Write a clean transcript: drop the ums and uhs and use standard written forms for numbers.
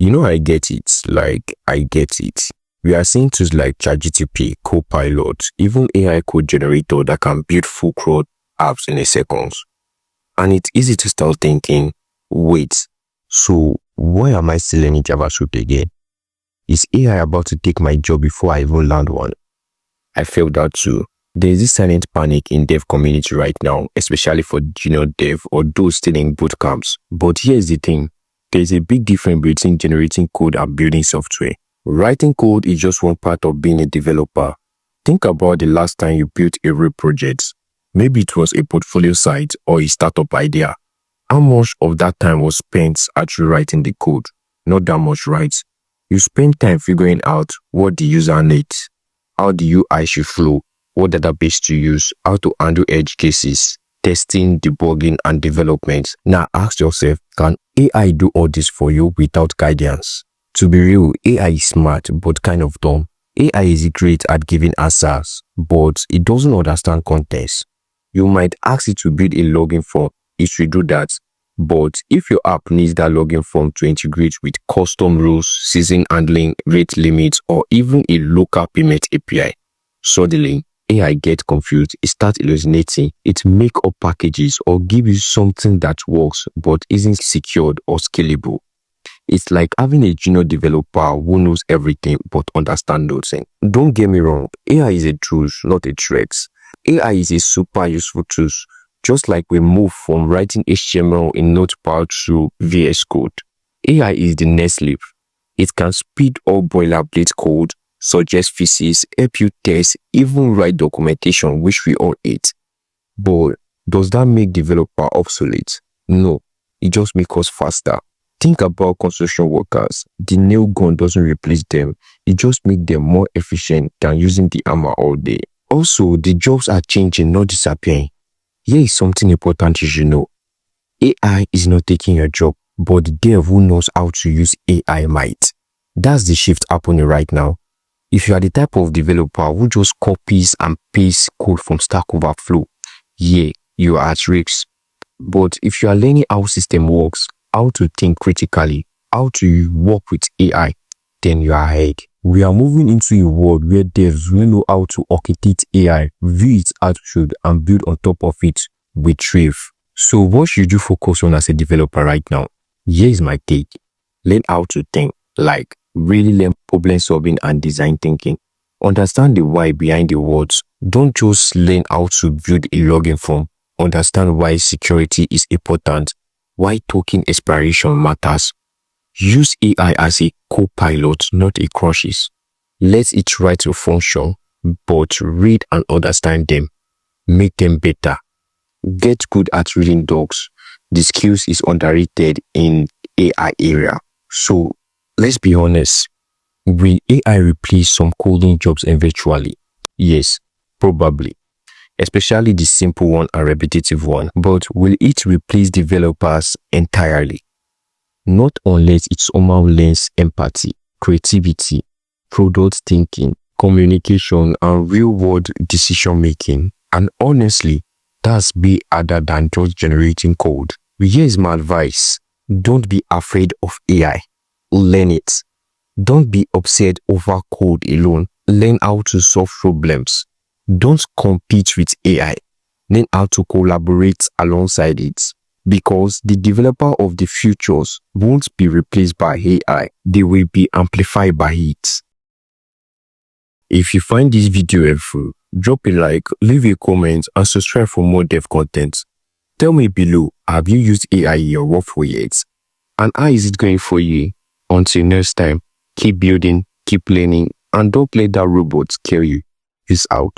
I get it. I get it. We are seeing tools like ChatGPT, Copilot, even AI code generator that can build full code apps in a second. And it's easy to start thinking, wait, so why am I still learning JavaScript again? Is AI about to take my job before I even land one? I felt that too. There is this silent panic in dev community right now, especially for junior dev or those still in boot camps. But here's the thing. There is a big difference between generating code and building software. Writing code is just one part of being a developer. Think about the last time you built a real project. Maybe it was a portfolio site or a startup idea. How much of that time was spent actually writing the code? Not that much, right? You spend time figuring out what the user needs, how the UI should flow, what database to use, how to handle edge cases, testing, debugging, and development. Now ask yourself, can AI do all this for you without guidance? To be real, AI is smart but kind of dumb. AI is great at giving answers, but it doesn't understand context. You might ask it to build a login form, it should do that. But if your app needs that login form to integrate with custom rules, season handling, rate limits, or even a local payment API, suddenly AI gets confused, it starts hallucinating, it makes up packages or give you something that works but isn't secured or scalable. It's like having a junior developer who knows everything but understands nothing. Don't get me wrong, AI is a tool, not a threat. AI is a super useful tool, just like we move from writing HTML in Notepad to VS Code. AI is the next leap. It can speed up boilerplate code, suggest fixes, help you test, even write documentation, which we all hate. But does that make developer obsolete? No, it just makes us faster. Think about construction workers. The nail gun doesn't replace them. It just makes them more efficient than using the hammer all day. Also, the jobs are changing, not disappearing. Here is something important you should know. AI is not taking your job, but the dev who knows how to use AI might. That's the shift happening right now. If you are the type of developer who just copies and pastes code from Stack Overflow, yeah, you are at risk. But if you are learning how system works, how to think critically, how to work with AI, then you are ahead. We are moving into a world where devs will know how to architect AI, view its attitude, and build on top of it with Trave. So what should you focus on as a developer right now? Here is my take. Learn how to think, like really learn problem solving and design thinking. Understand the why behind the words. Don't just learn how to build a login form. Understand why security is important, why token expiration matters. Use AI as a co-pilot, not a crushes. Let it write your function, but read and understand them. Make them better. Get good at reading docs. The skills is underrated in AI area. So let's be honest. Will AI replace some coding jobs eventually? Yes, probably. Especially the simple one and repetitive one. But will it replace developers entirely? Not unless it somehow learns empathy, creativity, product thinking, communication, and real-world decision-making. And honestly, that's way harder than just generating code. Here is my advice. Don't be afraid of AI. Learn it. Don't be upset over code alone. Learn how to solve problems. Don't compete with AI. Learn how to collaborate alongside it. Because the developer of the futures won't be replaced by AI. They will be amplified by it. If you find this video helpful, drop a like, leave a comment, and subscribe for more dev content. Tell me below, have you used AI in your workflow yet? And how is it going for you? Until next time, keep building, keep learning, and don't let that robot scare you. Peace out.